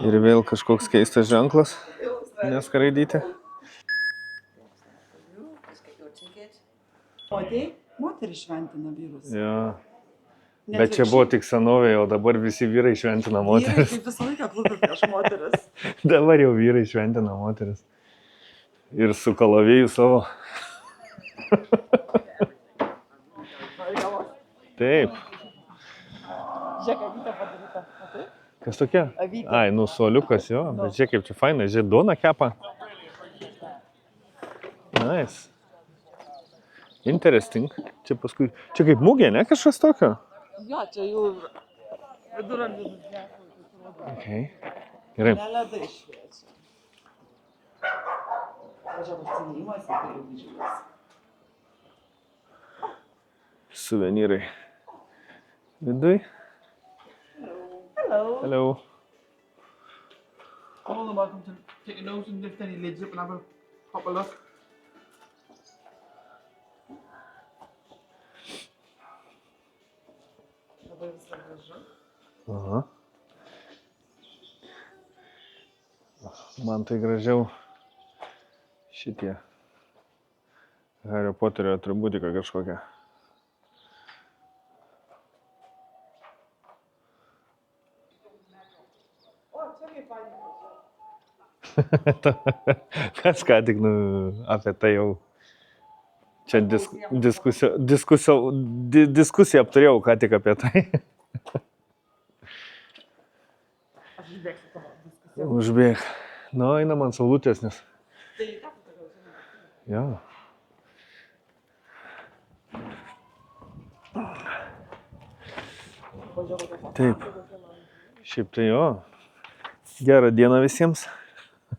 Ir vėl kažkoks keistas ženklas, neskraidyti. O tai moteris šventina vyrus. Jo. Bet čia buvo tik senovėje, o dabar visi vyrai šventina Vyrai moteris. kaip visą laiką klūpi prieš moteris. Dabar jau vyrai šventina moteris. Ir su kalavėju savo. Taip. Žiūrėk, avytė padaryta. Matai? Kas tokia? Avytė. Ai, nu suoliukas jo, bet žiūrėk kaip čia fainai, žiūrėk, duoną kepa. Nice. Interesting. Čia paskui, čia kaip mugė, ne kažkas tokio? Jo, čia jau viduramžių. Okay. Gerai. Neledai šviečia. Važiavo apsinėjimas, tai jau didžiulis. Suvenyrai. Viduj. Hello. Hello. Come on, welcome to take a nose and lift any lids up and have a proper look. Labai visą gražu. Aha. Man tai gražiau šitie Hario Poterio atributika kažkokia. O, čia kaip panikos. Mes ką tik apie tai jau čia diskusiją apturėjau ką tik apie tai. Aš užbėgsiu tavo diskusiją. Užbėg. Nu, einam ant saulutės, nes. Tai ką tu gal žinai? Jo. Taip. Šiaip tai jo. Gerą dieną visiems.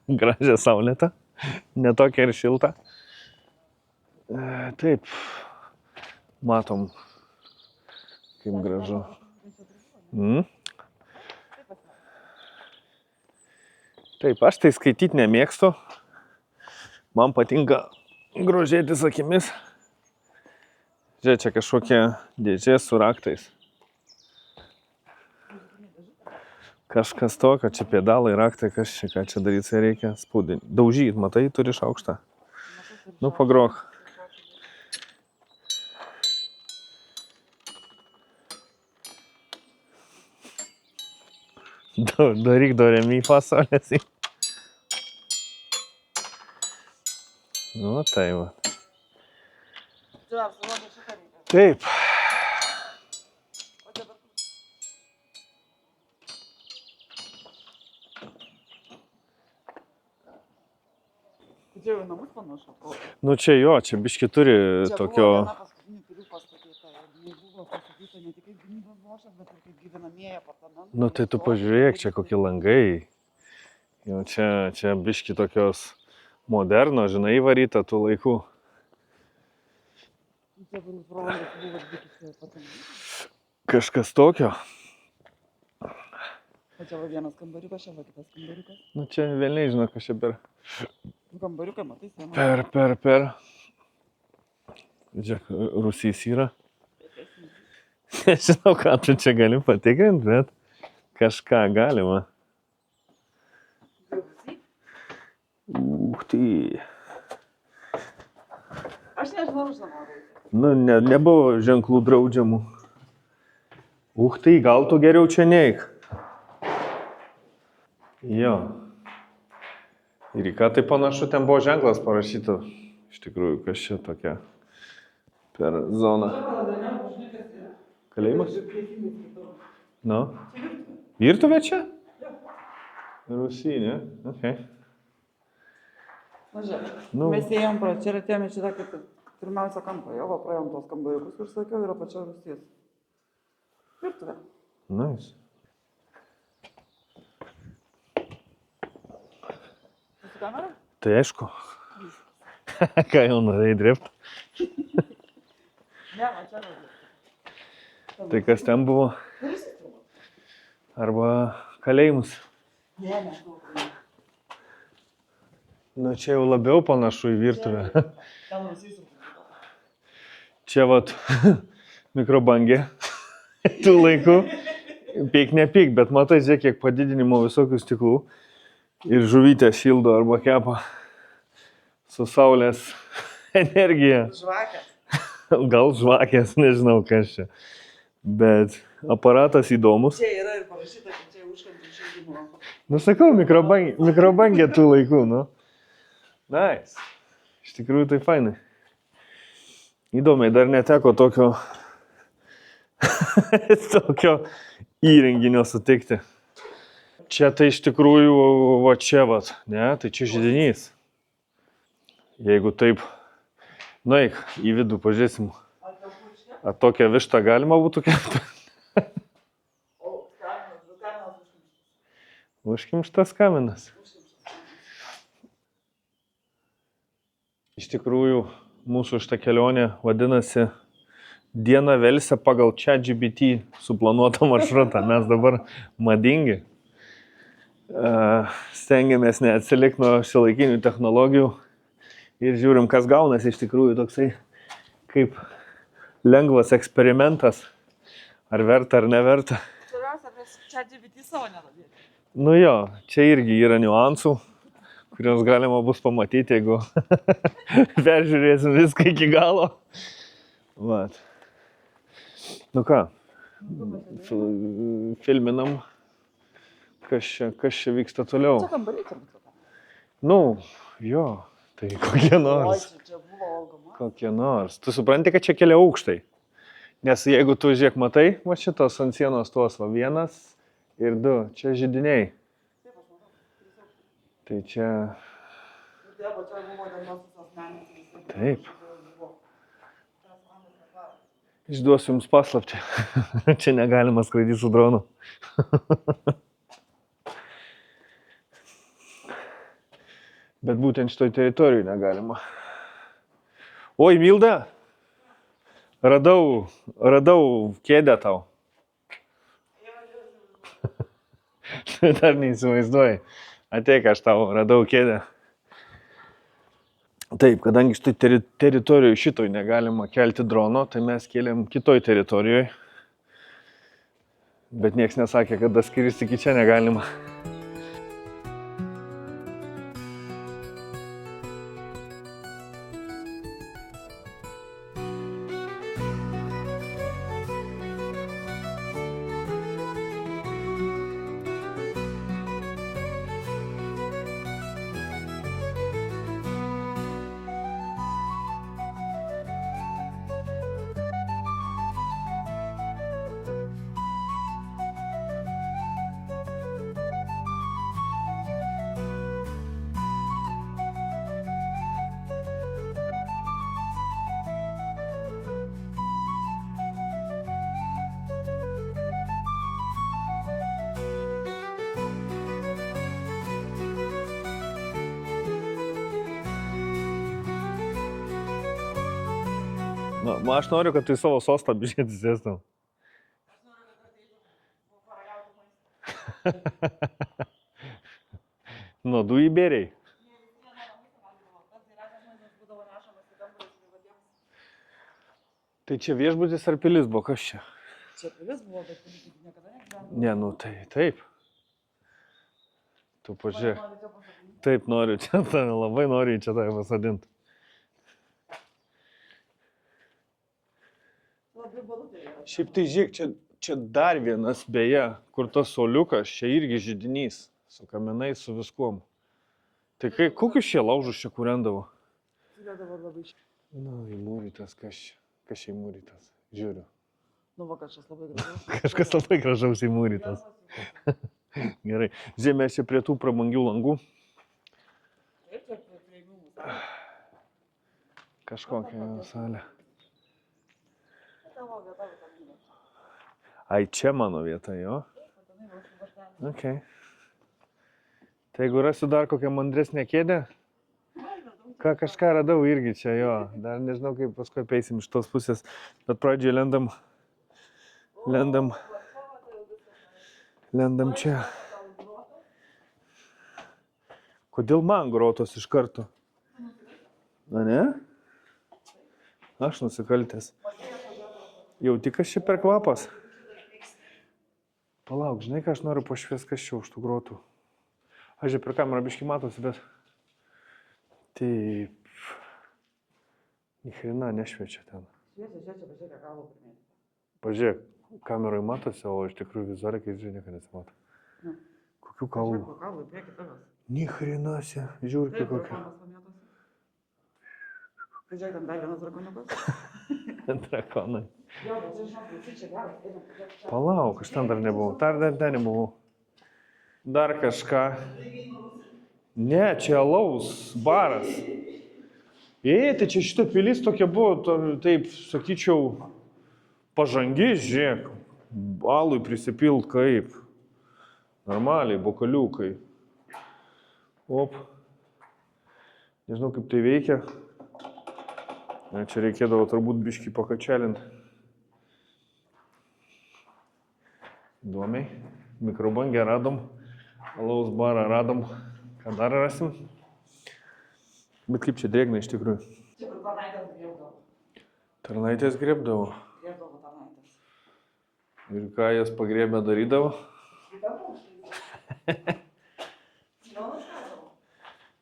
Gražią saulėtą. Ne tokia ir šilta. Taip. Matom, kaip gražu. Taip, aš tai skaityti nemėgstu. Man patinka grožėtis akimis. Žiūrėk, čia kažkokie dėžė su raktais. Kažkas tokio, čia pedalai, raktai, kas čia, ką čia daryti reikia, spaudinti. Daužyti, matai, turi šaukštą. Nu, pagrok. Daryk do remi fasolės. Nu, tai va. Taip. Čia jau namus panašu. Nu čia jo, čia biški turi tokio... Čia buvo viena paskutinių pilių pastatyta. Jis buvo pastatyta ne tik kaip gynybos bokštas, bet ir kaip gyvenamieji apartamentai. Nu tai tu pažiūrėk, čia kokie langai. Jau čia biški tokios moderno, žinai, įvaryta tų laikų. Kažkas tokio. O čia va vienas kambariukas, čia va kitas kambariukas. Nu čia vėlniai žino, kas čia per... Kambariukai, matai, sieną. Per. Žiūrėk, rūsys yra. Nežinau, ką tu čia gali patikrinti, bet kažką galima. Tai. Aš nežinau, žinoma. Nu, nebuvo ženklų draudžiamų. Tai, gal tu geriau čia neik. Jo. Ir į ką tai panašu, ten buvo ženklas parašyta. Iš tikrųjų, kas čia tokia per zoną. Kalėjimas? Nu. Virtuvė čia? Rūsynė, okei. Na žiūrėk, mes ėjom čia ir atėjome šitą kaip pirmiausia kampą. Jo, va, praėjom tos kambariukus, kur sakiau, yra pačia rūsys. Virtuvė. Nice. Kamera? Tai aišku. Ką jau norėjai drėpt? Ne, va čia yra. Tai kas ten buvo? Arba kalėjimus? Ne, nežinau. Nu, čia jau labiau panašu į virtuvę. Ten rūsys. Čia vat mikrobangė tų laikų. Pyk, nepyk, bet matai, žiūrėk, kiek padidinimo visokių stiklų. Ir žuvytė šildo arba kepa su saulės energija. Žvakės. Gal žvakės, nežinau kas čia. Bet aparatas įdomus. Čia yra ir parašyta, kad čia užkandžių šildymo. Nu sakau, mikrobangė tų laikų, nu. Nice. Iš tikrųjų tai fainai. Įdomiai, dar neteko tokio tokio įrenginio sutikti. Čia tai iš tikrųjų, va čia vat, ne, tai čia židinys. Jeigu taip, nueik į vidų, pažiūrėsim. Ar tokią vištą galima būtų kepti? O kaminas užkimštas. Užkimštas kaminas. Iš tikrųjų, mūsų šitą kelionę vadinasi Diena Velse pagal ChatGPT suplanuotą maršrutą. Mes dabar madingi. Stengiamės neatsilikti nuo šiuolaikinių technologijų ir žiūrim, kas gaunasi. Iš tikrųjų toksai kaip lengvas eksperimentas. Ar verta, ar neverta. Svarbiausia, mes ChatGPT savo nedabėti. Nu jo, čia irgi yra niuansų, kuriuos galima bus pamatyti, jeigu peržiūrėsim viską iki galo. Vat. Nu ką, filminam, kas čia vyksta toliau. Čia kambariai turbūt. Nu, jo, tai kokie nors. Oi, čia buvo valgoma. Kokie nors. Tu supranti, kad čia keli aukštai. Nes jeigu tu žiūrėk matai, va šitos ant sienos tuos, va 1 ir 2, čia židiniai. Taip, aš matau. Tai čia... Ir tie pačioj buvo dienos asmenys. Taip. Išduosiu jums paslaptį. Čia negalima skraidyti su dronu. Bet būtent šitoj teritorijai negalima. Oi, Milda, radau kėdę tau. Dar neįsivaizduoji. Ateik, aš tau radau kėdę. Taip, kadangi šitoj teritorijoje šitoj negalima kelti drono, tai mes kėlėm kitoj teritorijoje. Bet nieks nesakė, kada skristi iki čia negalima. Na, aš noriu, kad tu į savo sostą biškėt įsėstum. Aš noriu, kad ateitum paragauti maistą. Nuodų įbėriai. Tai čia viešbutis ar pilis buvo, kas čia? Čia pilis buvo, bet pilis niekada negyveno. Ne, nu tai taip. Tu pažiūrėk. Taip noriu, čia labai noriu čia tave pasadinti. Šiaip tai žiūrėk, čia dar vienas beje, kur tas soliukas, čia irgi židinys, su kaminais, su viskuom. Tai kokius šie laužus čia kūrendavo? Na, įmūrytas, kas čia įmūrytas? Žiūriu. Nu, va, kažkas labai gražaus. Kažkas labai gražaus įmūrytas. Gerai. Žiūrėk, mes čia prie tų prabangių langų. Taip, čia prie įmūmų. Kažkokią salę. Tavo vieta, vieta. Ai, čia mano vieta, jo? Ok. Tai jeigu rasiu dar kokią mandresnę kėdę, kažką radau irgi čia, jo. Dar nežinau, kaip paskui apeisim iš tos pusės. Bet pradžioje lendam čia. Kodėl man grotos iš karto? Na ne? Aš nusikaltęs. Jauti, kas čia per kvapas? Palauk, žinai, ką aš noriu pašvies kasčiau už tų grotų. Aš ir per kamerą biškį matosi, bet... Taip. Nichrina nešviečia ten. Šviečia, pažiūrėk, kaulų primėtė. Pažiūrėk, kameroje matosi, o iš tikrųjų vizualiai, kai žiūrėk, nieko nesimato. Nu. Kokių kaulų? Pažiūrėk, kaulų prieki tavęs. Nichrinasia, žiūrėk Taip, kokia. drakonas pamėtosi. Pažiūrėk, ten dar vienas drakoniukas. Drakonai. Jo, bet čia žinok, visi čia geras. Einam, pažiūrėk čia. Palauk, aš ten dar nebuvau. Dar ten nebuvau. Dar kažką. Ne, čia alaus baras. Tai čia šita pilis tokia buvo, taip sakyčiau, pažangi, žiūrėk. Alui prisipilt kaip. Normaliai, bokaliukai. Op. Nežinau, kaip tai veikia. Čia reikėdavo turbūt biškį pakačelint. Įdomiai. Mikrobangę radom. Alaus barą radom. Ką dar rasim? Bet kaip čia drėgna iš tikrųjų. Čia kur tarnaitės griebdavo. Tarnaitės griebdavo. Griebdavo tarnaitės. Ir ką jas pagriebę darydavo?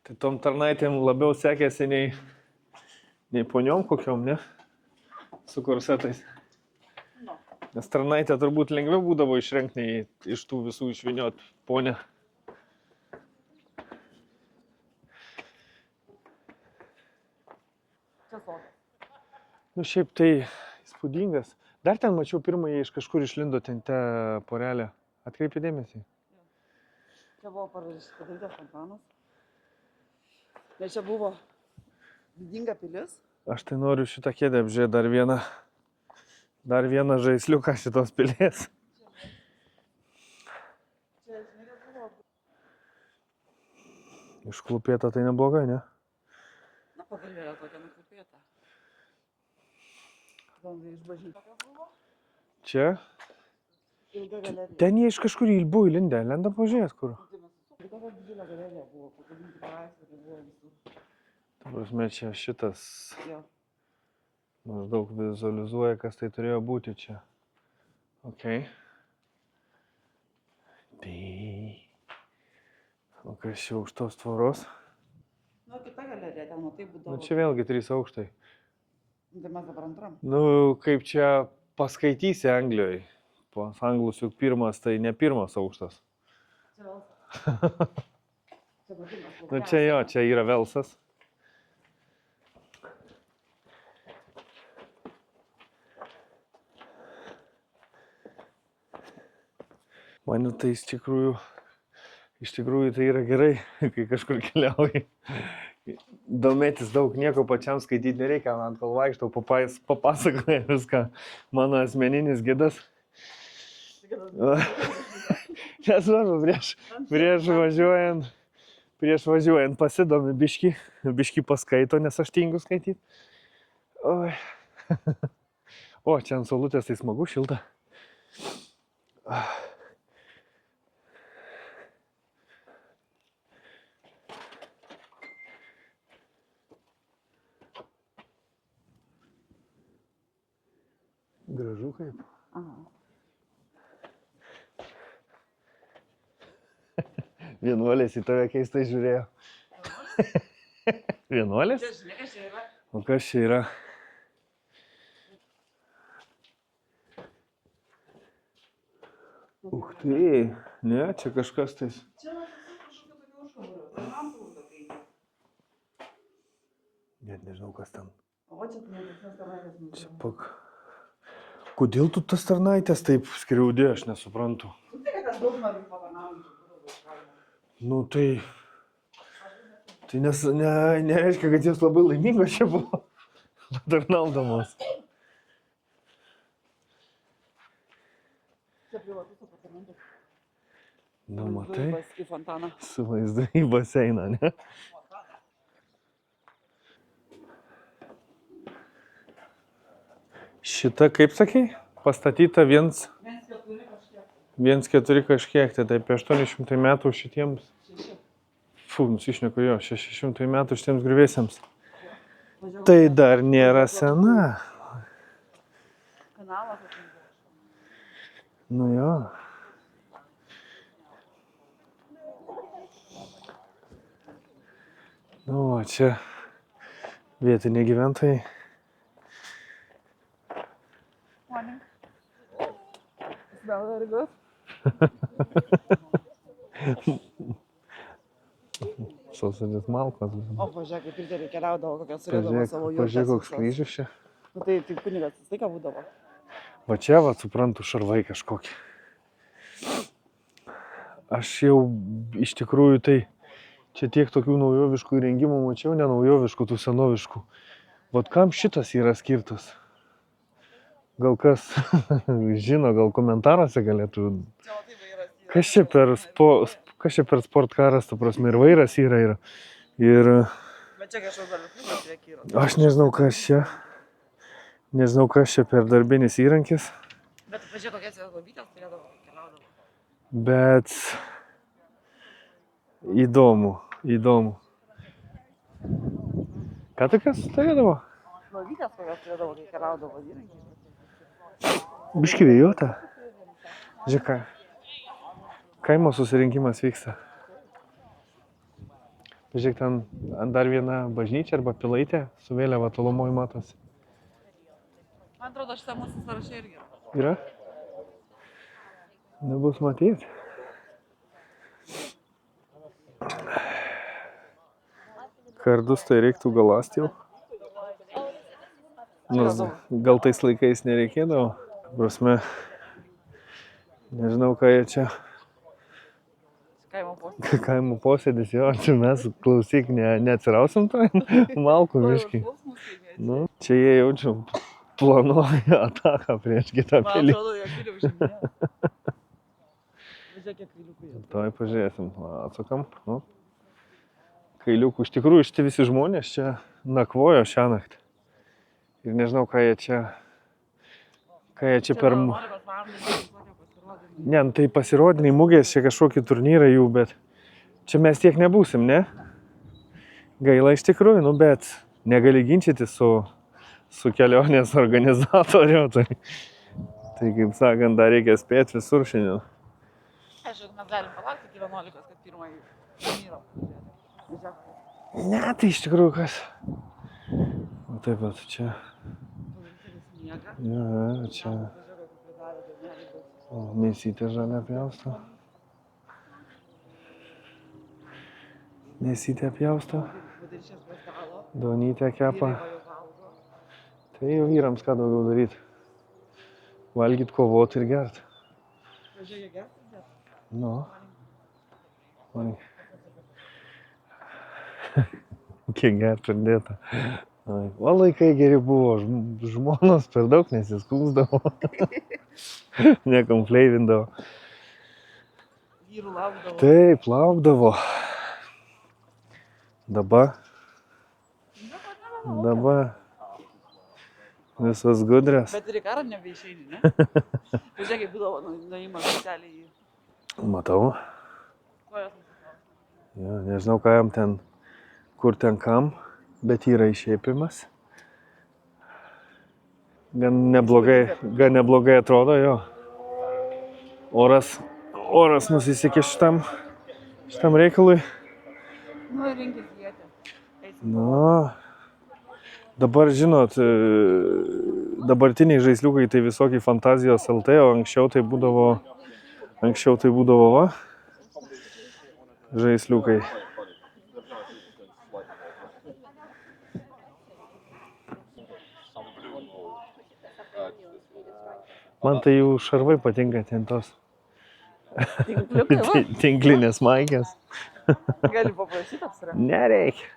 Tai tom tarnaitėm labiau sekėsi nei poniom kokiom, ne? Su korsetais. Nes tarnaitė turbūt lengviau būdavo išrenkti nei iš tų visų išvyniot ponę. Čia sodas. Nu šiaip tai įspūdingas. Dar ten mačiau pirmąjį iš kažkur išlindo ten te porelė. Atkreipi dėmesį. Čia buvo padarytas fontanas. Ir čia buvo didinga pilis. Aš tai noriu šitą kėdę apžiūrėti dar vieną žaisliuką šitos pilies. Čia žinai, buvo. Išklupėta tai neblogai, ne? Na, pagalvėlė tokia nuklupėta. Bandai išbažinti. Tokia buvo? Čia? Ilga galerija. Ten jie iš kažkur buvo įlindę. Lenda pažiūrės kur. Tokia didžiulė galerija buvo, pakabinti paveikslai, tai buvo visur. Ta prasme, čia šitas Jo. maždaug vizualizuoja, kas tai turėjo būti čia. Ok. Tai... O kas čia už tos tvoros? Nu, kita galerija, ten, nu, tai būdavo. Nu, čia vėlgi 3 aukštai. Tai mes dabar antram. Nu, kaip čia paskaitysi Anglijoje. Pas anglus juk pirmas, tai ne pirmas aukštas. Čia Velsas. Čia vadinasi. Nu, čia jo, čia yra Velsas. Man tai iš tikrųjų tai yra gerai, kai kažkur keliauji. Domėtis daug, nieko pačiam skaityti nereikia, man kol vaikštau, papasakoja viską mano asmeninis gidas. Nesvarbu, prieš važiuojant pasidomi biškį paskaito, nes aš tingiu skaityti. Oi. O, čia ant saulutės tai smagu, šilta. Gražu kaip. Aha. Vienuolės į tave keistai žiūrėjo. Vienuolės? Čia žinai, kas čia yra? O kas čia yra? Tai, ne, čia kažkas tais. Čia kažkokia tokia užkabara. Tai man trūkdo kai. Net nežinau, kas ten. O čia tai netesnės tarnaitės. Čia pak. Kodėl tu tas tarnaitės taip skriaudė, aš nesuprantu. Nu, tai kad aš daug noriu patarnauti. Nu tai nereiškia, kad jos labai laimingos čia buvo patarnaudamos. Čia privatus apartamentas. Nu, matai, Į fontaną. su vaizdu į baseiną, ne? Šita, kaip sakei, pastatyta 1,4 kažkiek, tai apie 800 metų šitiems. Nusišneku jo, 600 metų šitiems griuvėsiams. Tai dar nėra sena. Kanalas. Nu jo. Nu, o čia vietiniai gyventojai. Morning. Smell very good. Sausanis malkos. O, pažiūrėk, kaip Piteris keliaudavo, kokias turėdavo savo juostas. Pažiūrėk, koks kryžius čia. Nu, tai kunigas visą laiką būdavo. Va čia, va, suprantu, šarvai kažkokie. Aš jau iš tikrųjų tai čia tiek tokių naujoviškų įrengimų mačiau, ne naujoviškų, tų senoviškų. Vat kam šitas yra skirtas? Gal kas žino, gal komentaruose galėtų. Kas čia per sportkaras, ta prasme, ir vairas yra. Ir Bet čia kažkoks dalykas yra. aš nežinau, kas čia. Nežinau, kas čia per darbinis įrankis. Bet pažiūrėk, kokias lobytės turėdavo, keliaudavo. Bet įdomu. Ką tokias turėdavo? Lovytės kokias turėdavo, kai keliaudavo įrankiai. Biški vėjota. Žiūrėk, kaimo susirinkimas vyksta. Žiūrėk, ten dar viena bažnyčia arba pilaitė su vėliava tolumoj matosi. Man atrodo, šitą mūsų sąrašą irgi. Yra? Nebus matyti. Kardus tai reiktų galąsti jau. Nors gal tais laikais nereikėdavo. Prasme, nežinau, ką jie čia. Kaimo posėdis. Kaimo posėdis, jo, čia mes, klausyk, neatsirausim to malkų miškį. Nu, čia jie jaučiu planuoja ataką prieš kitą pilį. Man atrodo, jie pilį užžymėjo. Važiuok, kiek kailiukų jie. Tuoj pažiūrėsim, atsakam. Nu. Kailiukų, iš tikrųjų, šitie visi žmonės čia nakvojo šią naktį. Ir nežinau, ką jie čia per... Ne, tai pasirodiniai mugės, čia kažkokį turnyrą jų, bet čia mes tiek nebūsim, ne? Gaila iš tikrųjų, nu, bet negali ginčyti su kelionės organizatoriu, tai kaip sakant, dar reikia spėti visur šiandien. Aišku, mes galim palaukti iki 11, kad pirmąjį turnyrą pažiūrėti. Ne, tai iš tikrųjų kas? O taip pat čia. Ja, čia. O, mėsytė žalia pjausto. Mėsytė pjausto. Duonytė kepa. Tai jau vyrams ką daugiau daryti. Valgyt, kovot ir gert. Važiuok, gert ir gert. Nu. Kiek gert pridėta. O laikai geri buvo, žmonos per daug nesiskūsdavo. Nekonfleivindavo. Vyrų laukdavo. Taip, laukdavo. Dabar visas gudrės. Bet ir į karą nebeišeini, ne? Važiuok, kaip būdavo nuėjimas specialiai į... Matau. Kojas. Ja, nežinau, ką jam ten, kur ten kam, bet yra išėpimas. Gan neblogai atrodo, jo. Oras nusisekė šitam reikalui. Nu, rinkis vietę. Nu, dabar, žinot, dabartiniai žaisliukai tai visokiai Fantazijos LT, o anksčiau tai būdavo va, žaisliukai. Man tai jų šarvai patinka ten tos Tinkliukai, va. tinklinės maikės. Gali paprašyti apsirengti. Nereikia.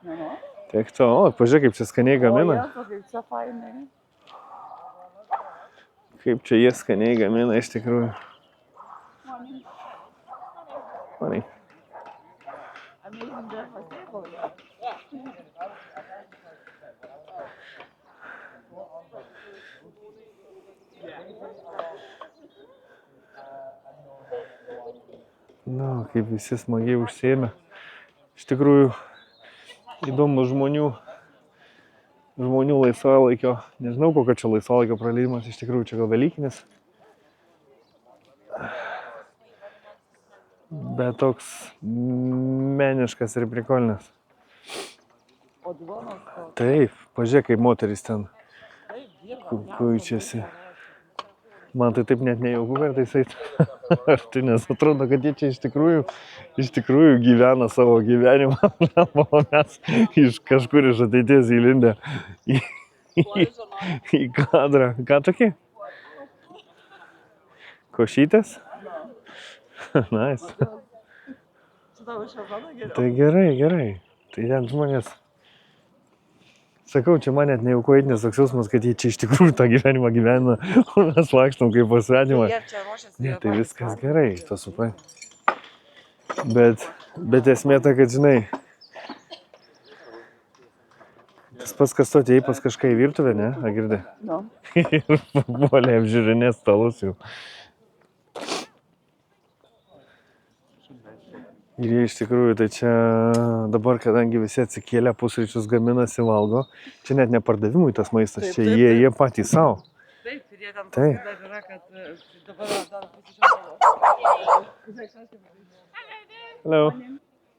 Nu. Tiek to, pažiūrėk, kaip čia skaniai gamina. O, kaip čia fainai. Kaip čia jie skaniai gamina iš tikrųjų. Morning. Amazing breakfast table. Nu, kaip visi smagiai užsiėmė. Iš tikrųjų, įdomus žmonių laisvalaikio. Nežinau, kokio čia laisvalaikio praleidimas, iš tikrųjų čia gal velykinis. Bet toks meniškas ir prikolinis. O duonos, o... Taip, pažiūrėk, kaip moteris ten Taip, dirba. kuičiasi. Man tai taip net nejauku kartais eit. Ar tai nes atrodo, kad jie čia iš tikrųjų gyvena savo gyvenimą, o mes iš kažkur iš ateities įlindę į kadrą. Ką tokį? Košytės? Nice. Čia tavo šią zoną geriau. Tai gerai. Tai ten žmonės. Sakau, čia man net nejauku eit, nes toks jausmas, kad jie čia iš tikrųjų tą gyvenimą gyvena, o mes vaikštom kaip po svetimą. Jie čia ruošiasi. Ne, tai viskas gerai, to supranti. Bet esmė ta, kad žinai, tas pats, kas tu atėjai pas kažką į virtuvę, ne, Agirdi? Nu. Ir papuolė apžiūrinės stalus jau. Ir jie iš tikrųjų, tai čia dabar, kadangi visi atsikėlę pusryčius gaminasi, valgo, čia net ne pardavimui tas maistas, Taip, čia taip, jie patys savo. Taip, ir jie ten Taip. dar yra, kad dabar dar pusryčių. Hello.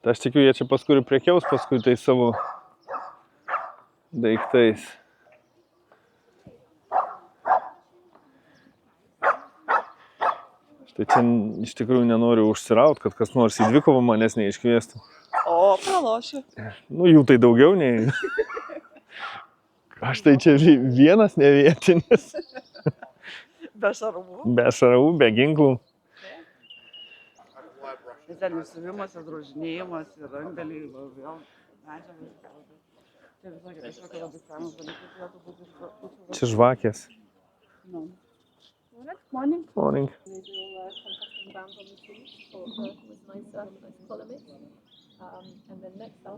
Tai aš tikiu, jie čia paskui ir prekiaus, paskui tai savo daiktais. Tai čia iš tikrųjų nenoriu užsiraut, kad kas nors į dvikovą manęs neiškviestų. O, pralošiu. Nu, jų tai daugiau nei... Aš tai čia vienas nevietinis. Be šarvų. Be šarvų, be ginklų. Ir ten ir siuvimas, ir drožinėjimas, ir rankdaliai, vėl medžiagas. Tai visokio kažkokio labai senas dalykas turėtų būti. Čia žvakės. Nu. Morning. Morning. They do contrasting bands on the trees with nice colour mix. And then next I'll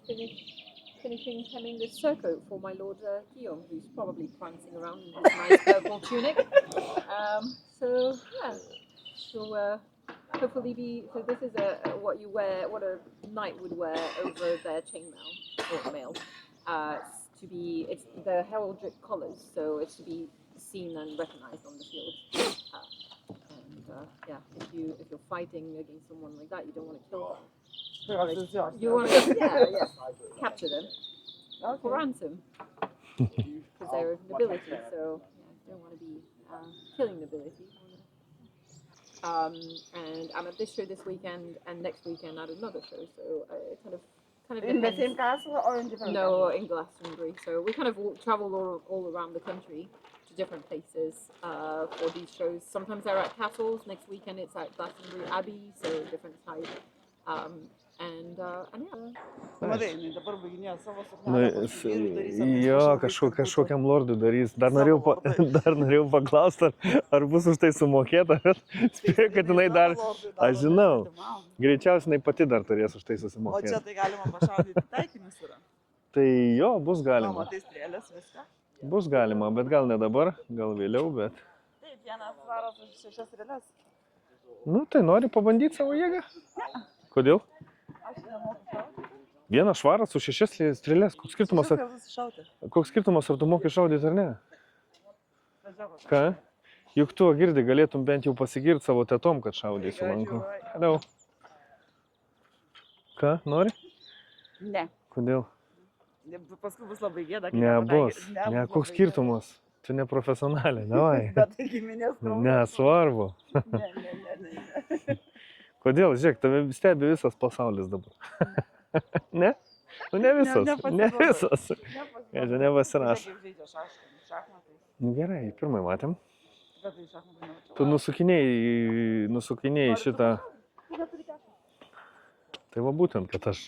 be finishing hemming this surcoat for my Lord Guillaume, who's probably prancing around in his nice purple tunic. So yeah, she'll hopefully so this is what you wear, what a knight would wear over their chainmail or mail. It's the heraldic colours, so it's to be seen and recognized on the field. If you're fighting against someone like that, you don't want to kill them. You want to capture them for ransom because they're nobility. So you don't want to be killing nobility. And I'm at this show this weekend, and next weekend at another show. So it kind of In the depends. same castle or in different No, in Glastonbury. So we kind of travel all around the country to different places for these shows. Sometimes they're at castles. Next weekend it's at Glastonbury Abbey, so different type. And yeah. Matai, dabar baiginėjo savo Jo, kažkokiam lordui darys. Dar norėjau paklausti, ar bus už tai sumokėta, bet spėjau, kad jinai dar, aš žinau, greičiausiai jinai pati dar turės už tai O čia susimokėti. tai galima pašaudyti taikinius yra. Tai jo, bus Na, galima. matai strėlės, viską. Bus galima, bet gal ne dabar, gal vėliau, bet... Taip, vienas svaras už 6 strėlės. Nu, tai nori pabandyti savo jėgą? Kodėl? Aš nemoku šaudyti. Vienas švaras su 6 strėlės. Koks skirtumas, Šis kartus šauti. ar tu moki šaudyti ar ne? Važiuok. Ką? Juk tu, Girdi, galėtum bent jau pasigirti savo tetom, kad šaudai su lanku. Hello. Ką, nori? Ne. Kodėl? Paskui bus labai gėda. kai Nebus. nepataikys. Ne, koks skirtumas? Tu neprofesionalė, davai. Bet tai giminės kraujas. Nesvarbu. Ne. Kodėl? Žiūrėk, tave stebi visas pasaulis dabar. Ne? Nu, ne visas. Ne nepasirodo. visas. Jie nepasirašo. Kaip žaidžia šachmatais. Nu gerai, pirmai matėm. Bet tai šachmatai nemačiau. Tu nusukinėjai šitą. Tai va būtent, kad aš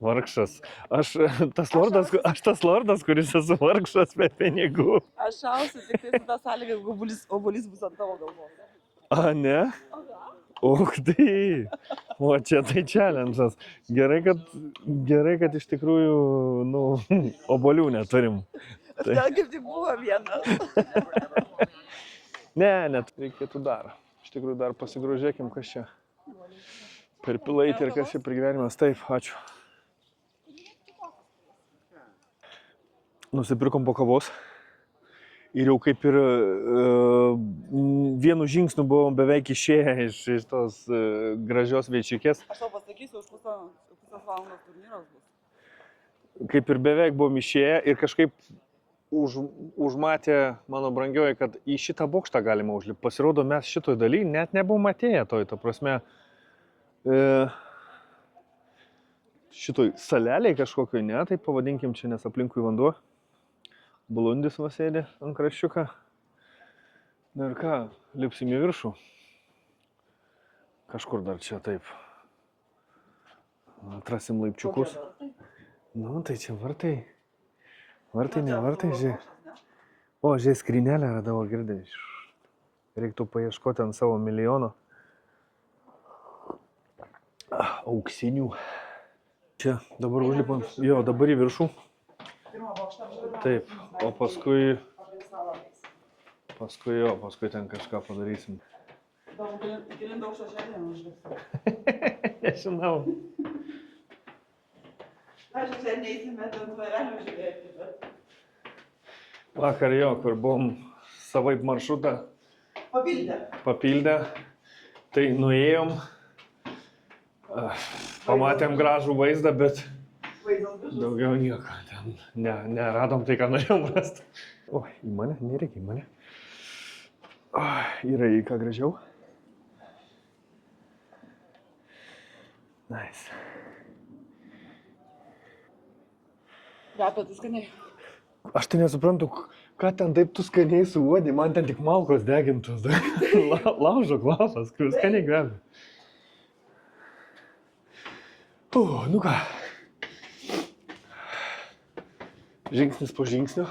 vargšas. Aš tas lordas, kuris esu vargšas be pinigų. Aš šausiu tik tai su tą sąlygą, jeigu obuolys bus ant tavo galvos. A, ne? Och, tai. O čia tai challenge'as. Gerai, kad iš tikrųjų, nu, obuolių neturim. Tai kaip tik buvo vienas. Ne, net reikėtų dar. Iš tikrųjų dar pasigrožėkim, kas čia. Per pilaitį ir kas čia per gyvenimas. Taip, ačiū. Nusipirkom po kavos. Ir jau kaip ir vienu žingsniu buvom beveik išėję iš tos gražios veičikės. Aš tau pasakysiu, už pusės valandos turnyras bus. kaip ir beveik buvom išėję ir kažkaip užmatė mano brangioji, kad į šitą bokštą galima užlipti. Pasirodo, mes šitoj daly net nebuvom atėję toj, ta prasme, šitoj saleliai kažkokioj, ne, tai pavadinkim čia, nes aplinkui vanduo. Blundis vasėdė ant kraščiuką. Na ir ką, lipsim į viršų. Kažkur dar čia taip. Atrasim laipčiukus. Nu, tai čia vartai. Vartai, ne vartai, žiūrėk. O, žiūrėk, skrynelę radau, girdai. Reiktų paieškoti ant savo milijono. Auksinių. Čia, dabar užlipam. Jo, dabar į viršų. Taip, o paskui ten kažką padarysim. Kelintą aukštą šiandien užlipsim. Nežinau. Aš čia neįsime ten tvarelio žiūrėti, bet... Vakar jo, kur buvom savaip maršrutą papildę, tai nuėjom, pamatėm gražų vaizdą, bet daugiau nieko, ten neradom tai, ką norėjom rasti. O, į mane, nereikia į mane. O, yra į ką gražiau. Nice. Gato, tai skaniai. Aš tai nesuprantu, ką ten taip tu skaniai suodė, man ten tik malkos degintos. Laužo kvapas, kur skaniai kvepia. Nu ką. Žingsnis po žingsnio.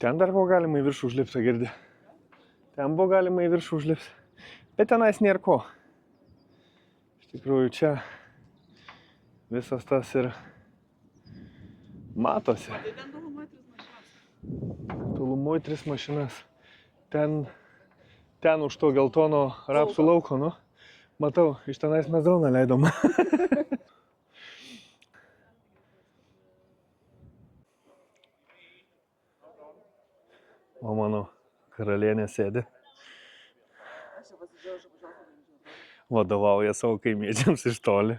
Ten dar buvo galima į viršų užlipti, girdi. Ten buvo galima į viršų užlipti. Bet tenais nėra ko. Iš tikrųjų, čia visas tas ir matosi. Tai ten tolumoj 3 mašinas. Tolumoj 3 mašinas. Ten už to geltono rapsų lauko, nu. Matau, iš tenais mes droną leidom. O mano karalienė sėdi. Aš čia pasidžiaugiu, aš apžiausiu. Vadovauja savo kaimiečiams iš toli.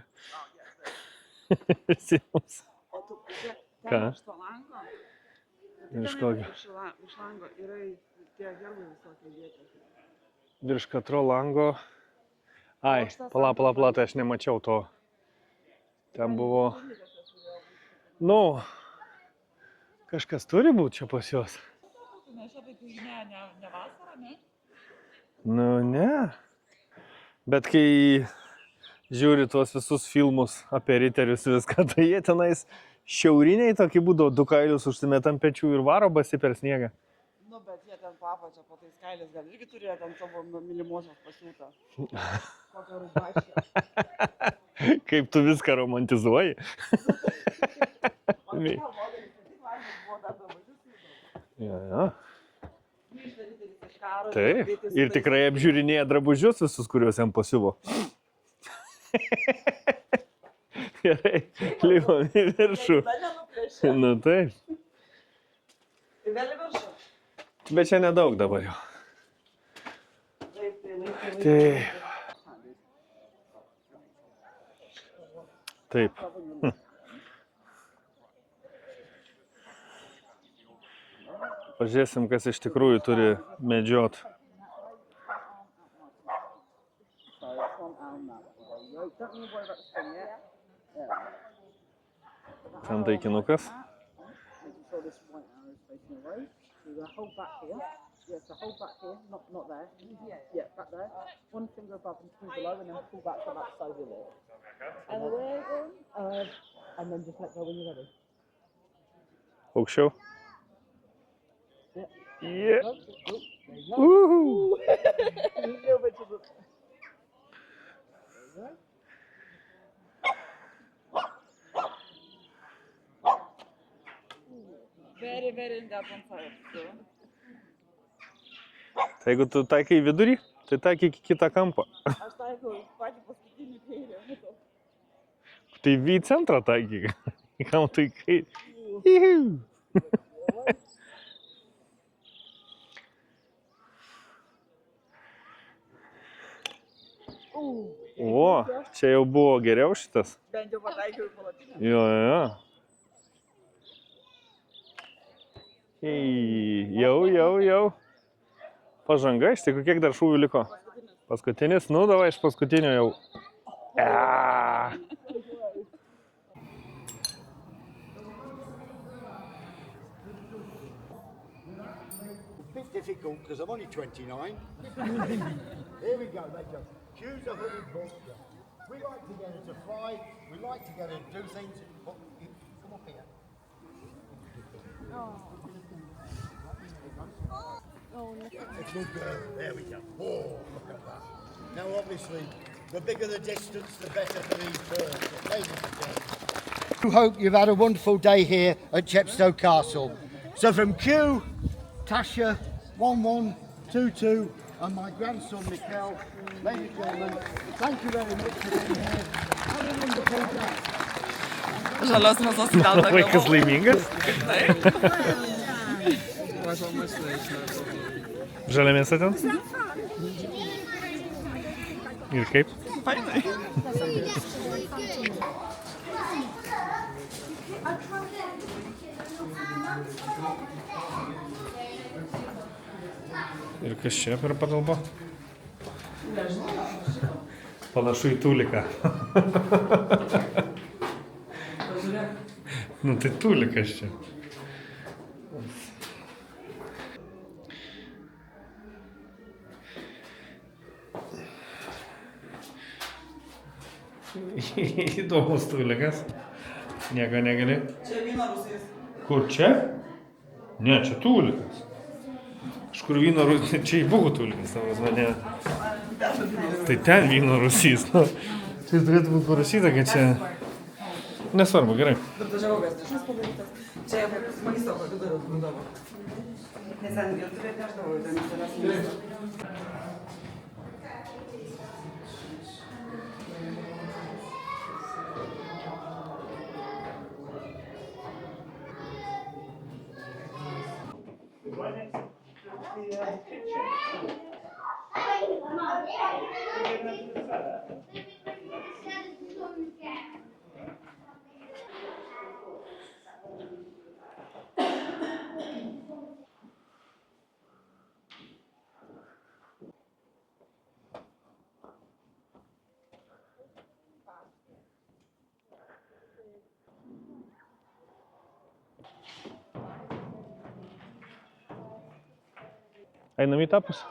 Visiems. O tu pusė, Ką? ten iš to lango? Iš kokio? Iš lango yra tie herbai visokie vietė. Virš katro lango. Ai, pala, tai aš nemačiau to. Ten buvo... Nu, kažkas turi būti čia pas juos. Nes čia tai ne vasara, ne? Nu, ne. Bet kai žiūri tuos visus filmus apie riterius viską, tai jie tenais šiauriniai tokie būdavo, 2 kailius užsimetam pečių ir varo basi per sniegą. Nu, bet jie ten papačia po tais kailis, gal irgi turėjo ten savo mylimosios pasiūtą. Kokią rūbaškę. Kaip tu viską romantizuoji. O čia modelis, ne tik langas buvo dar drabužius. Ja. Grįžta riteris iš karo. Taip, ir tikrai apžiūrinėja drabužius visus, kuriuos jam pasiuvo. Gerai, lipam į viršų. Nu taip. Ir vėl į viršų. Bet čia nedaug dabar jau. Taip. Taip. Pažiūrėsim, kas iš tikrųjų turi medžiot. Ten taikinukas. Hold back here. Yes, so hold back here, not there. Yeah, back there. One finger above and 2 below, and then pull back to that side of it. And where going? And then just let go when you're ready. Aukščiau. Yeah. Yeah. Go. There you go. Woohoo. A little bit to the... There you go. Very, very in that one side. So. Tai jeigu tu taikai į vidurį, tai taikai į kitą kampą. Aš taikau patį paskutinį kairę. Matau. Tai į centrą taikai. Kam tai kairį? Juhu. O, čia jau buvo geriau šitas. Bent jau pataikiau į palapinę. Jo. Jau. Pažanga, iš tikrųjų, kiek dar šūvių liko? Paskutinis, nu, davai iš paskutinio jau. Bit difficult because I'm only 29. Here we go, they go. Choose a hooded book. We like to get her to fly. We like to get her to do things. But come up here. A good girl. There we go. Oh, look at that. Now, obviously, the bigger the distance, the better for these birds. But ladies and gentlemen, I hope you've had a wonderful day here at Chepstow Castle. So from Q, Tasha, 1122, and my grandson Mikkel, ladies and gentlemen, thank you very much for being here. Have a wonderful day. Žalios mėsos į delną. Vaikas laimingas. Žalia mėsa ten? Ir kaip? Fainai. Ir kas čia per patalpa? Panašu į tuliką. Nu tai tulikas čia. Įdomus tulikas. Nieko negali. Čia vyno rusijas. Kur čia? Ne, čia tulikas. Kažkur vyno rusijas, čia į būgų tulikas, ne. Tai ten vyno rusijas. Čia turėtų būti parašyta, kad čia... Nesvarbu, gerai. Dar dažiavau, kas dešas padarytas. Čia maisto pavidaro būdavo. Nes ten virtuvė neždavo, ten savęs maisto. Einam į tą pusę.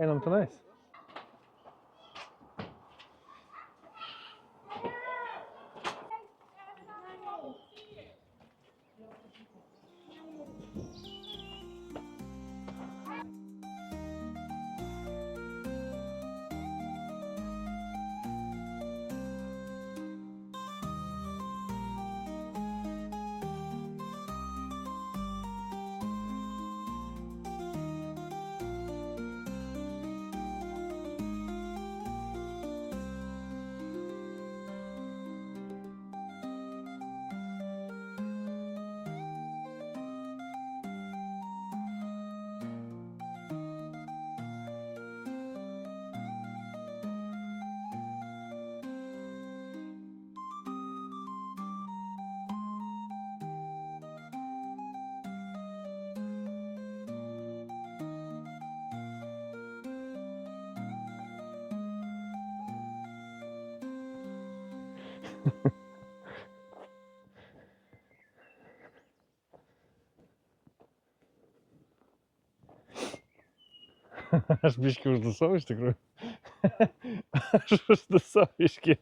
Einam tenais. Aš biškį uždusau iš tikrųjų. Aš uždusau biškį.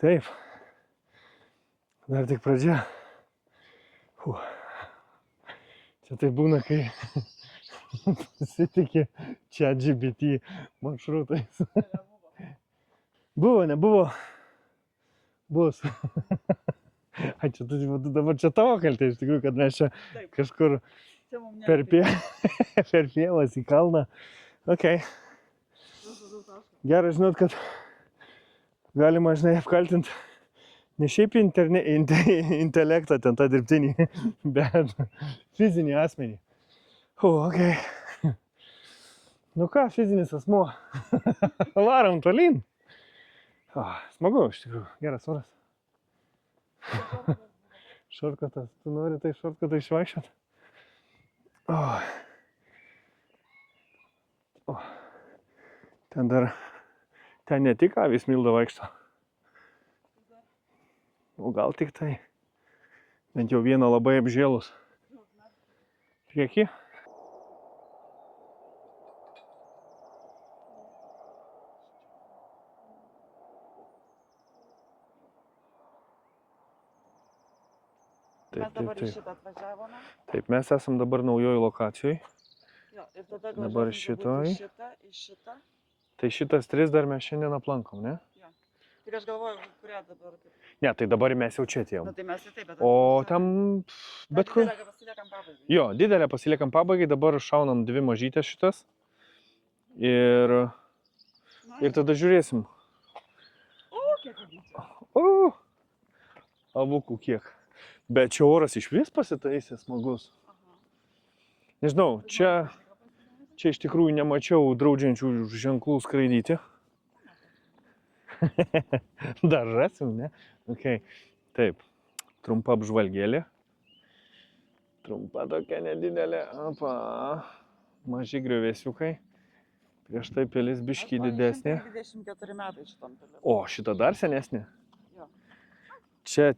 Taip. Dar tik pradžia. Čia tai būna, kai pasitikė ChatGPT maršrutais. Buvo, nebuvo. Bus. Ai, čia dabar čia tavo kaltė, iš tikrųjų, kad mes čia kažkur per pievas į kalną. Ok. Gerai žinot, kad galima, žinai, apkaltinti ne šiaip intelektą, ten tą dirbtinį, bet fizinį asmenį. Ok. Nu ką, fizinis asmuo. Varom tolyn. Smagu, iš tikrųjų. Geras oras. Šortkatas. Tu nori tai šortkatą išvaikščiot? Ten ne tik avys Milda vaikšto. O gal tik tai. Bent jau vieną labai apžėlus. Prieki. Mes dabar į šitą atvažiavome. Taip, mes esam dabar naujoj lokacijoj. Jo, ir tada Dabar važiuosim šitoj. turbūt į šitą. Tai šitas 3 dar mes šiandien aplankom, ne? Jo. Ir aš galvoju, kurią dabar. Ne, tai dabar mes jau čia Na atėjom. tai mes ir taip, bet... O ten bet kur. Pasiliekam pabaigai. Jo, didelę pasiliekam pabaigai, dabar šaunam 2 mažytės šitas. Ir tada žiūrėsim. O, kiek avyčių. O, avukų kiek. Bet čia oras iš vis pasitaisė smagus. Nežinau, čia iš tikrųjų nemačiau draudžiančių ženklų skraidyti. Dar rasim, ne? Okay. Taip, trumpa apžvalgėlė. Trumpa tokia nedidelė. Opa. Maži griuvėsiukai. Prieš tai pilis biškį didesnė. 24 metai šitam pilis. O, šita dar senesnė? Jo. Čia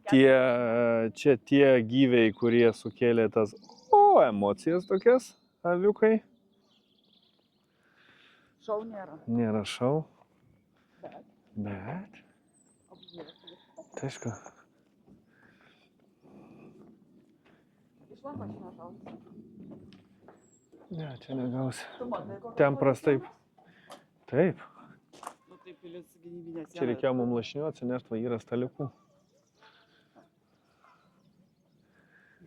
tie gyviai, kurie sukėlė tas emocijas tokias, aviukai. Šau nėra. Nėra šau. Bet. Tai aišku. Iš lanko aš nešausiu. Ne, čia negausi. Tu matai, kokia... Ten prastai. Taip. Nu tai pilis gynybinė siena. Čia reikėjo mums lašinių atsinešti, va yra stalikų.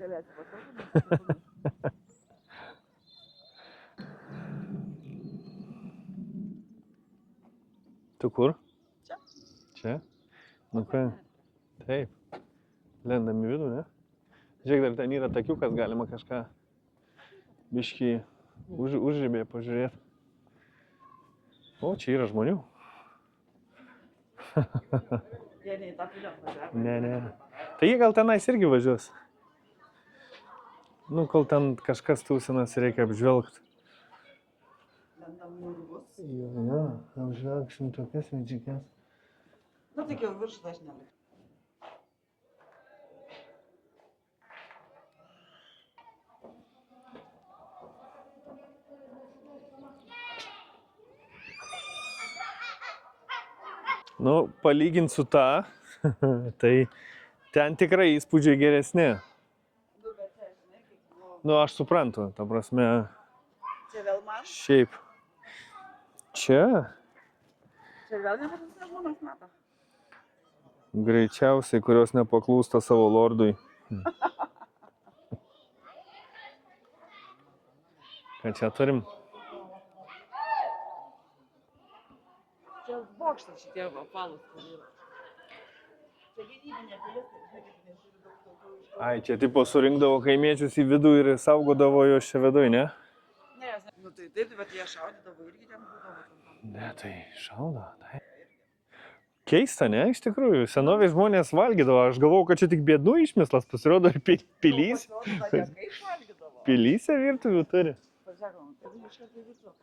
Galėsi pasakyti. Tu kur? Čia. Čia? Nu ką? Taip. Lendam į vidų, ne? Žiūrėk, dar ten yra takiukas, galima kažką biškį užribėje pažiūrėti. O, čia yra žmonių. Jie ne į tą pilį atvažiavo. Ne. Tai jie gal tenais irgi važiuos. Nu, kol ten kažkas tūsinas, reikia apžvelgti. Lendam urvus. Jo, apžvelgsim tokias medžiagas. Nu tik jau virš dažnelį. Nu, palygint su ta, tai ten tikrai įspūdžiai geresni. Nu, bet čia, žinai, kaip buvo. Nu, aš suprantu, ta prasme, Čia vėl man. šiaip. Čia Čia vėl nepatinka žmonos meta. greičiausiai, kurios nepaklūsta savo lordui. Ką čia turim? Čia bokštai šitie apvalūs, kur yra. Čia gynybinė pilis, tai žinai, kaip neturi daug tokių iš to. Ai, čia tipo surinkdavo kaimiečius į vidų ir saugodavo juos čia viduj, ne? Ne, nu tai taip, bet jie šaudydavo irgi ten būdavo. Ne, tai šaudo, tai. Keista, ne, iš tikrųjų. Senovės žmonės valgydavo. Aš galvojau, kad čia tik biednų išmislas, pasirodo ir pilys. Kaip valgydavo? Pilyse virtuvių turi. Pasakom, tai iš karto virtuvių.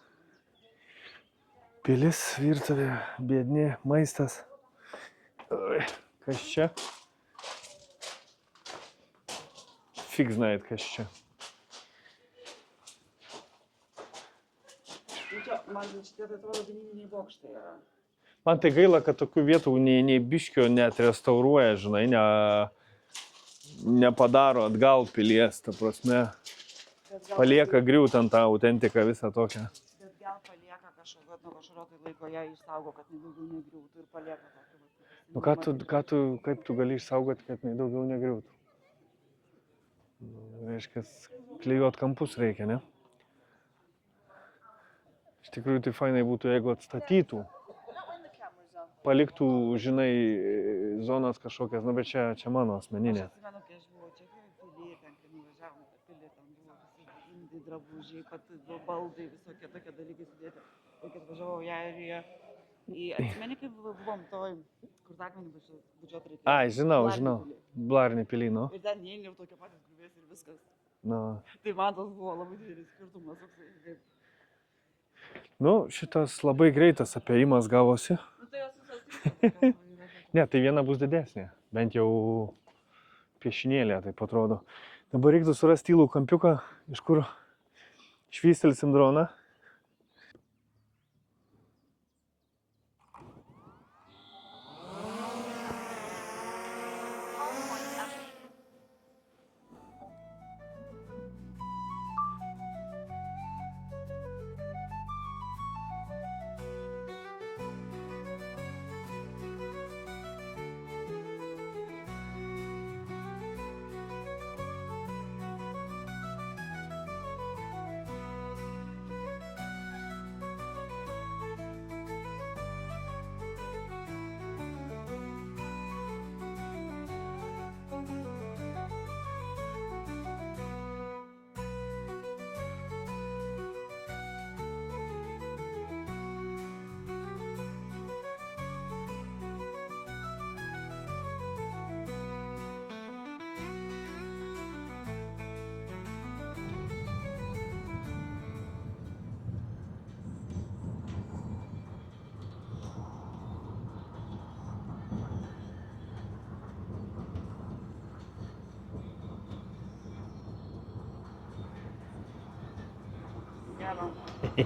Pilis, virtuvė, biedni, maistas. Oi, kas čia? Fig znait, kas čia. Čia, man šitie tai atrodo gynybiniai bokštai yra. Man tai gaila, kad tokių vietų nei biškio net restauruoja, žinai, nepadaro atgal pilies, ta prasme. Palieka griūtant tą autentiką visą tokią. Bet gal palieka kažkokio, nuo kažkurio tai laiko ją išsaugo, kad daugiau negriūtų ir palieka tokį. Nu kaip tu gali išsaugoti, kad daugiau negriūtų? Reiškia, klijuot kampus reikia, ne? Iš tikrųjų, tai fainai būtų, jeigu atstatytų. Paliktų, žinai, zonas kažkokias, nu, bet čia mano asmeninė. Aš atsimenu, kai aš buvau Čekijoje, pilyje, ten, kai nuvažiavom į tą pilį, ten buvo visi drabužiai, baldai, visokie tokie dalykai sudėti. Ir kai atvažiavau į Airiją, atsimeni, kaip buvom toj, kur Zakmenį bučiuot reikėjo. Ai, žinau. Blarnį pilį, nu. Ir ten neįlė ir tokie patys griuvės ir viskas. Nu. Tai man tas buvo labai didelis skirtumas. Nu, šitas labai greitas apėjimas gavosi. Nu, tai jos visos trys. Ne, tai viena bus didesnė. Bent jau piešinėlė, taip atrodo. Dabar reiktų surasti tylų kampiuką, iš kur švystelsim droną.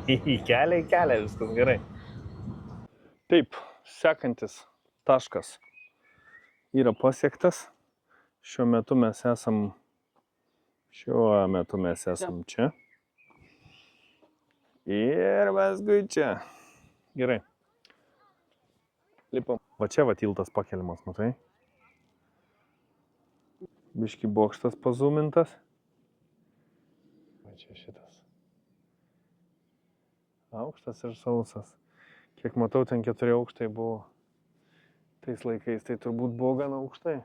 Į kelią, viskas gerai. Taip, sekantis taškas yra pasiektas. Šiuo metu mes esam čia. Ir paskui čia. Gerai. Lipam. Va čia va tiltas pakeliamas, matai? Biški bokštas pazumintas. Va čia šitas. Aukštas ir sausas. Kiek matau, ten 4 aukštai buvo tais laikais, tai turbūt buvo gan aukštai.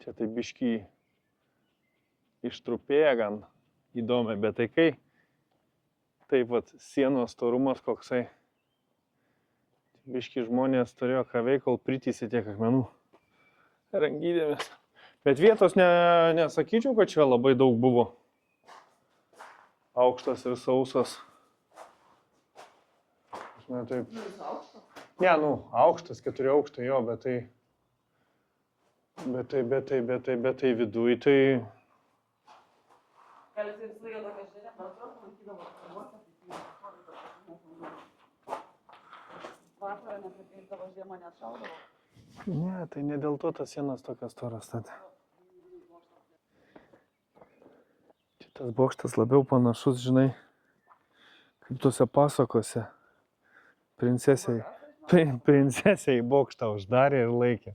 Čia tai biškį ištrupėję gan įdomi, bet tai kai taip vat sienos storumas koksai. Biški žmonės turėjo ką veikti, kol pritįsė tiek akmenų rangydėmis. Bet vietos nesakyčiau, kad čia labai daug buvo. Aukštas ir sausas. Ne, taip. Ne, aukštas, 4 aukštai jo, bet tai viduj, tai... Gali tai visą laiką tokia žinia, man atrodo, laikydavo kalbuose, vasarą nepakeisdavo, žiemą nešaudavo. Ne, tai ne dėl to tas sienas tokias storas statė. Šitas bokštas labiau panašus, žinai, kaip tuose pasakose. Princesė į bokštą uždarė ir laikė.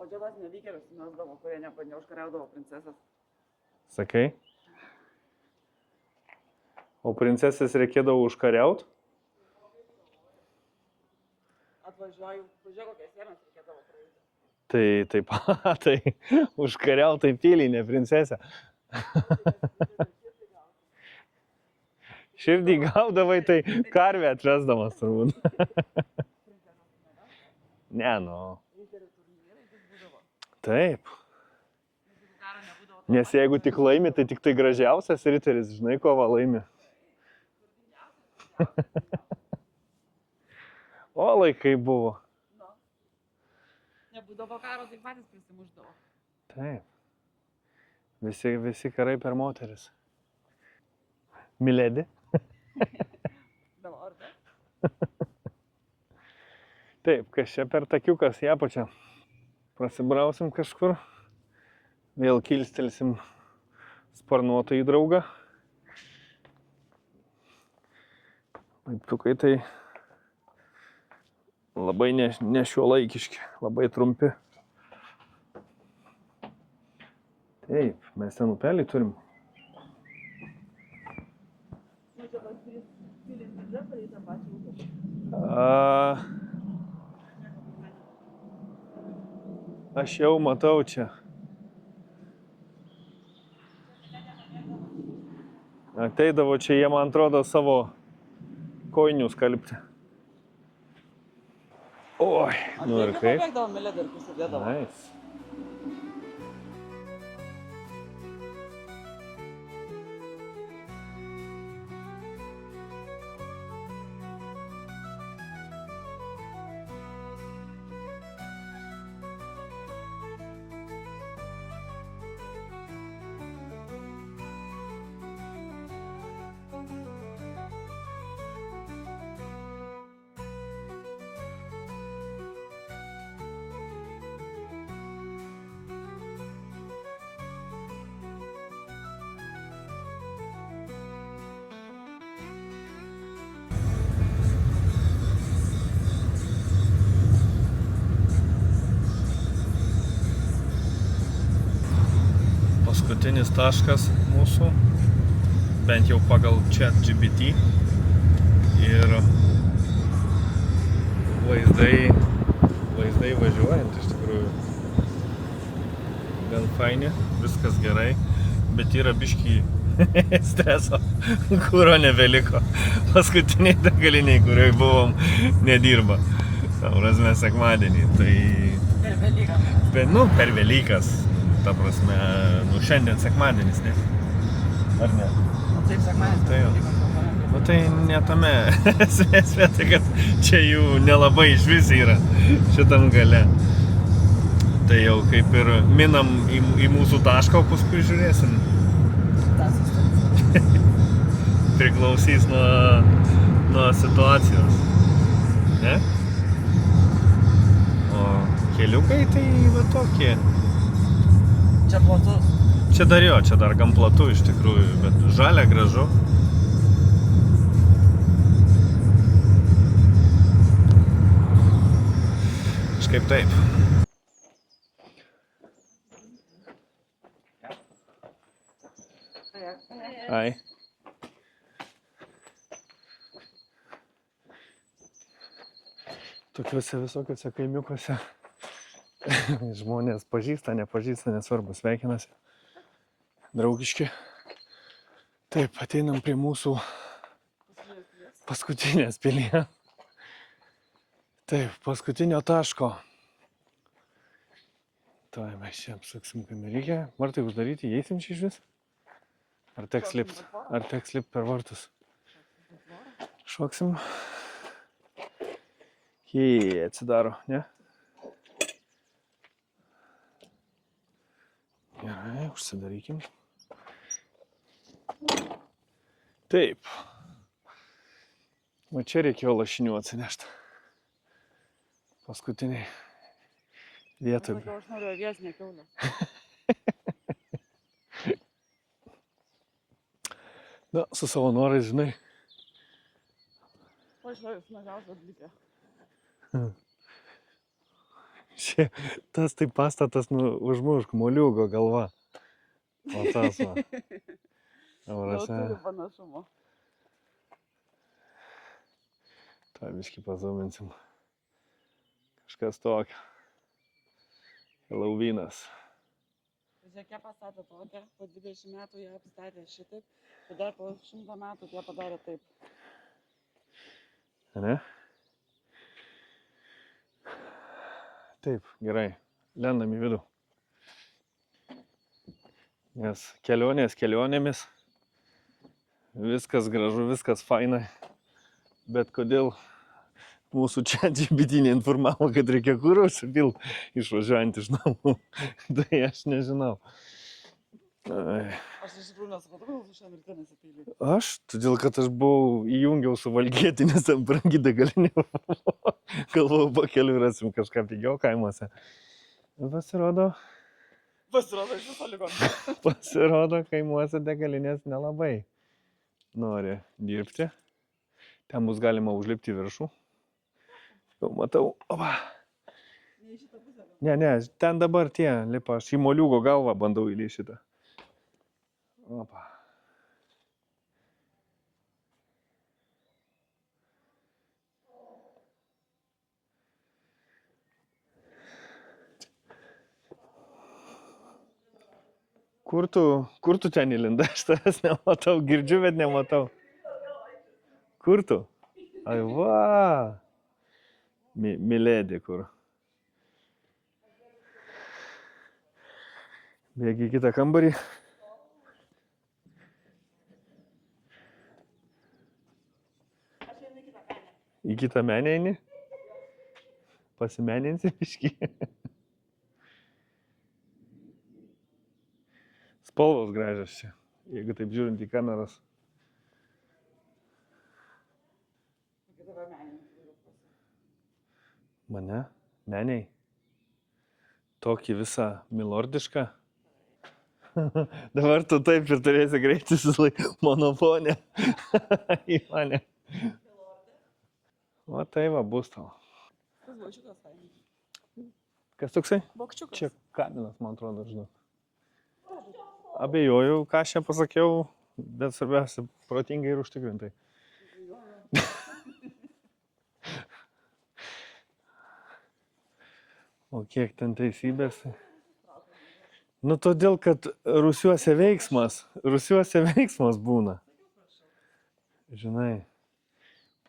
O čia tas nevykėlius mesdavo, kurie neužkariaudavo princesės. Sakai? O princesės reikėdavo užkariaut? Atvažiuoju, kokias sienas reikėdavo praeiti. Tai užkariaut tai tyliai, ne princesė. Širdį gaudavai, tai karvę atvesdamas turbūt. Ne, Taip. Nes jeigu tik laimi, tai tik tai gražiausias riteris, žinai, kovą laimi. O laikai buvo. Nebūdavo karo, tai patys prisimuždavo. Taip. Visi karai per moteris. Miledi. Belordė. Taip, kas čia per takiukas į apačią. Prasibrausim kažkur. Vėl kilstelsim sparnuotą į draugą. Laiptukai tai labai nešiuolaikiški, labai trumpi. Taip, mes ten upelį turim. Aš jau matau čia. Ateidavo čia, jie man atrodo savo kojinių skalbti. Oi, nu ir kaip? Pabėgdavo melėdą ir prisidėdavo. Nice. Paskutinis taškas mūsų, bent jau pagal ChatGPT, ir vaizdai važiuojant iš tikrųjų gan faini, viskas gerai, bet yra biškį streso, kuro nebeliko. Paskutiniai degaliniai, kurioj buvom, nedirba. Prasme, sekmadienį, tai per Velykas. Ta prasme, šiandien sekmadienis, ne? Ar ne? Taip, sekmadienis. Tai jau. Tai ne tame esmė, tai kad čia jų nelabai iš vis yra šitam gale. Tai jau kaip ir minam į mūsų tašką, o paskui žiūrėsim. Priklausys nuo situacijos. Ne? O keliukai tai va tokie. Čia platus. Čia dar gan platu iš tikrųjų, bet žalia gražu. Kažkaip taip. Ai. Tokiuose visokiuose kaimiukuose žmonės pažįsta, nepažįsta, nesvarbu, sveikinasi. Draugiški. Taip, ateinam prie mūsų paskutinės pilyje. Taip, paskutinio taško. Tai mes čia apsuksim kamerygę. Vartai uždaryti, įeisim čia iš vis? Ar teks lipt per vartus? Šoksim. Jei, atsidaro, ne? Gerai, užsidarykim. Taip. Va čia reikėjo lašinių atsinešti. Paskutiniai vietoj. Aš noriu avies, ne kiaulę. Na, su savo norais, žinai. Pažiūrėjus mažiausią atlikę. Tas tai pastatas užmušk, moliūgo galva. O tas va. Jau turi panašumo. Tai biškį pazuminsim. Kažkas tokio. Lauvynas. Žiūrėk, pastatė tokią, po 20 metų jie apstatė šitaip, tada po 100 metų jie padarė taip. Ne? Taip, gerai. Lendam į vidų. Nes kelionėmis. Viskas gražu, viskas faina. Bet kodėl mūsų ChatGPT neinformavo, kad reikia kuro užsipilt išvažiuojant iš namų. Tai aš nežinau. Aš iš tikrųjų nesupratau, kad su šiandien ryte nesipylė. Aš? Todėl, kad aš įjungiau suvalkietį, nes ten brangi degalinė. Galvojau, pakeliui rasim kažką pigiau kaimuose. Pasirodo, iš viso ligoninė. Pasirodo, kaimuose degalinės nelabai nori dirbti. Ten bus galima užlipti į viršų. Jau matau. Opa. Ne į šitą pusę. Ne, ten dabar tie lipa. Aš į moliūgo galvą bandau įlįsti šitą. Opa. Kur tu ten įlindai? Aš tavęs nematau, girdžiu, bet nematau. Kur tu? Ai va. Milėdė kur. Bėgi į kitą kambarį. Į kitą menę eini? Pasimeninsi biškį. Spalvos gražios čia, jeigu taip žiūrint į kameras. Mane? Meniai? Tokį visą milordišką? Dabar tu taip ir turėsi greitis monofonę į mane. O tai va, bus tau. Tas vokčiukas fainai. Kas toksai? Vokčiukas. Čia kaminas, man atrodo, žinau. Abejoju, ką aš čia pasakiau, bet svarbiausia, protingai ir užtikrintai. O kiek ten teisybės? Nu, todėl, kad rūsiuose veiksmas būna. Žinai,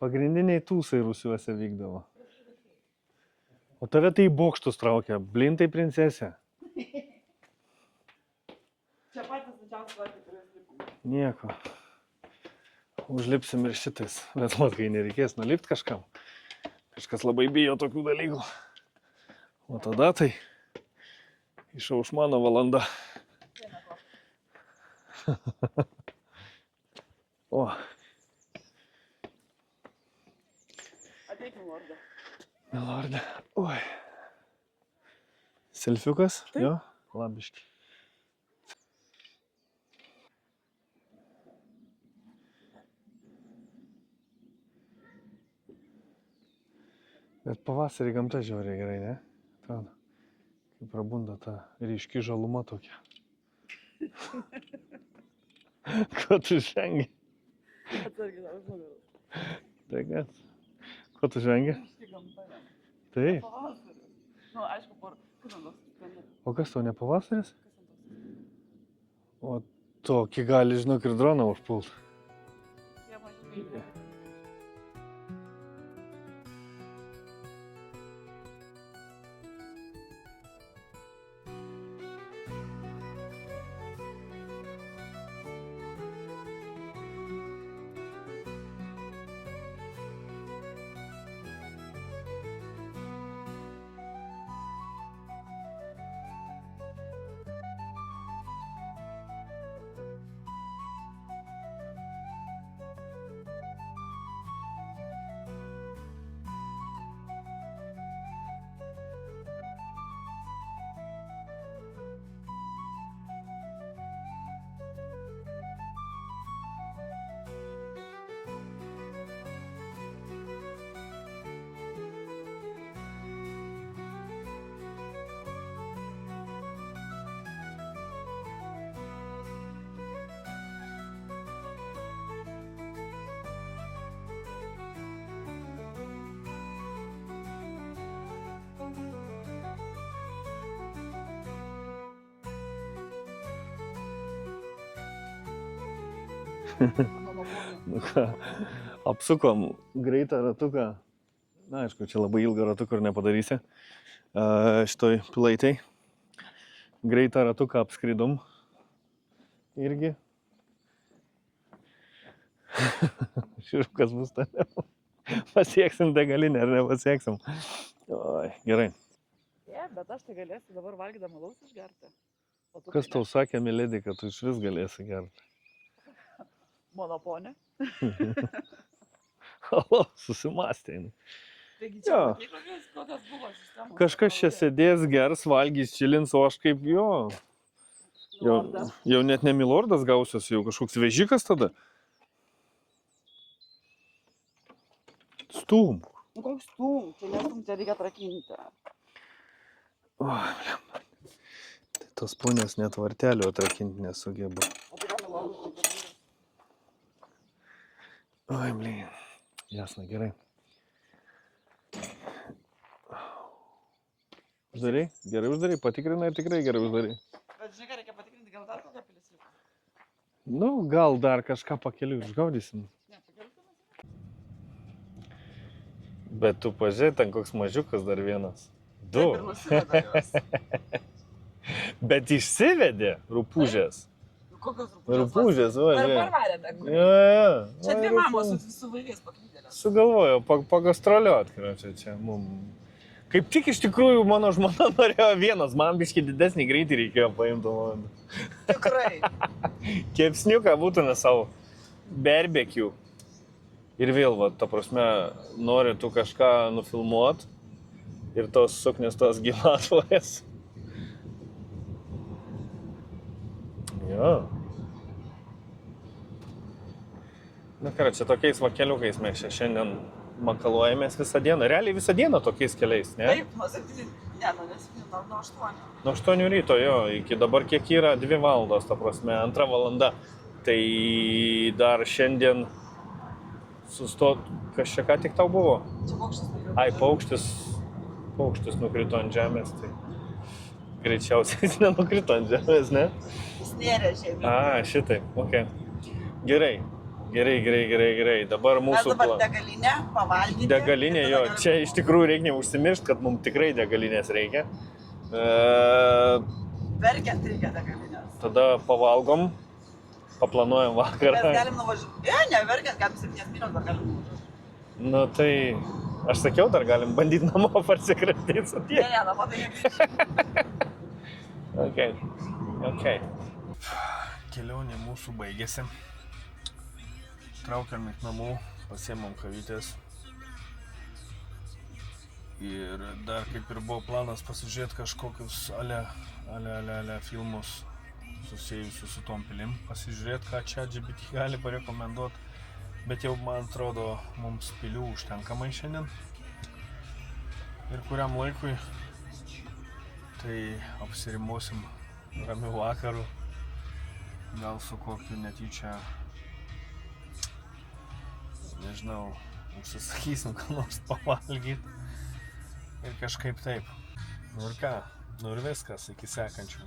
pagrindiniai tūsai rūsiuose vykdavo. O tave tai į bokštus traukia, blintai princesė. Čia patys didžiausias laikas turės lipti. Nieko. Užlipsim ir šitais. Bet mat, kai nereikės nulipti kažkam. Kažkas labai bijo tokių dalykų. O tada tai išauš mano valanda. O. Ateik, milorde. Milorde. Oi. Selfiukas? Taip. Jo? Labiški. Bet pavasarį gamta žiauriai gerai, ne? Atrodo. Kai prabunda ta ryški žaluma tokia. Ko tu žengi? Atsargiai, tau už nugaros. Tai kas? Ko tu žengi? Štai gamta, ne? Tai. Pavasaris. Nu, aišku, kas ant tos skani. O kas tau ne pavasaris? Kas ant tos skani. O tokį gali, žinok, ir droną užpult. Jie mažiau myli. Nu ką, apsukom greitą ratuką. Na, aišku, čia labai ilgą ratuką ir nepadarysi. Šitoj pilaitai. Greitą ratuką apskridom. Irgi. Žiūrėjau, kas bus toliau. Pasieksim degalinę ar nepasieksim. Oi, gerai. Bet aš tai galėsiu dabar valgydama alaus išgerti. O tu Kas tai tau sakė, milėdi, kad tu iš vis galėsi gerti? Monoponė. O, susimastė. Taigi Jo. čia kokios buvo sistemos. Kažkas čia sėdės, gers, valgys, čilins, o aš kaip jo. Lordas. Jau net ne milordas gausiuosi, jau kažkoks vežikas tada. Stum. Nu koks stum, čia nestum, čia reikia atrakinti. O, blemba. Tai tos ponios net vartelio atrakinti nesugeba. O tai ką milordas tai kad Oi, blin. Jasna, gerai. Uždarai? Gerai uždarai, patikrinai ir tikrai gerai uždarai. Bet žinai, ką reikia patikrinti, gal dar kokią Nu, gal dar kažką pakeliu išgaudysim. Bet tu pažiūrėk, ten koks mažiukas dar vienas. Du. Taip ir nusiveda juos. Bet išsivedė rupūžės. Nu, kokios rupūžės? Rupūžės, va, Per žiūrėk. parvarę dar. Jo. Čia dvi mamos su vaikais paklydėlės. Sugalvojo pagastroliuot, čia mum. Kaip tik iš tikrųjų mano žmona norėjo vienas, man biškai didesnį greitį reikėjo paimti. Tikrai. Kepsniuką būtume savo barbecue. Ir vėl, va, ta prasme, nori tu kažką nufilmuot ir tos suknės tos gilatvojas. Jo. Na ką, čia tokiais vakeliukais mes čia šiandien makaluojamės visą dieną. Realiai visą dieną tokiais keliais, ne? Taip, nuo 7, ne, nuo 8. Nuo 8 ryto, jo, iki dabar kiek yra 2 valandos, ta prasme, 2 valanda. Tai dar šiandien sustot, kas čia ką tik tau buvo? Čia paukštis nukrito. Ai, paukštis nukrito ant žemės, tai greičiausiai jis nenukrito ant žemės, ne? Jis nėrė žemė. A, šitai, okei. Gerai. Dabar Mes mūsų dabar degalinę pavalgyti. Degalinė, jo, čia iš tikrųjų reikia neužsimiršti, kad mums tikrai degalinės reikia. Verkiant reikia degalinės. Tada pavalgom, paplanuojam Mes vakarą. galim nuvažiuoti. Ne, verkiant, galim 7 minut dar galim nuvažiuoti. Nu tai, aš sakiau, dar galim bandyti namo parsikratyti su Ne, tie. ne, namo tai negrįžti. Okay. Kelionė mūsų baigėsi. Traukiam į namų, pasiemam kavytės. Ir dar kaip ir buvo planas pasižiūrėti kažkokius ale filmus susijusius su tom pilim. Pasižiūrėti, ką čia GPT gali parekomenduoti. Bet jau, man atrodo, mums pilių užtenkamai šiandien. Ir kuriam laikui. Tai apsirimuosim ramiu vakaru. Gal su kokiu netyčia, nežinau, užsisakysim ką nors pavalgyti. Ir kažkaip taip. Nu ir ką, nu ir viskas, iki sekančių.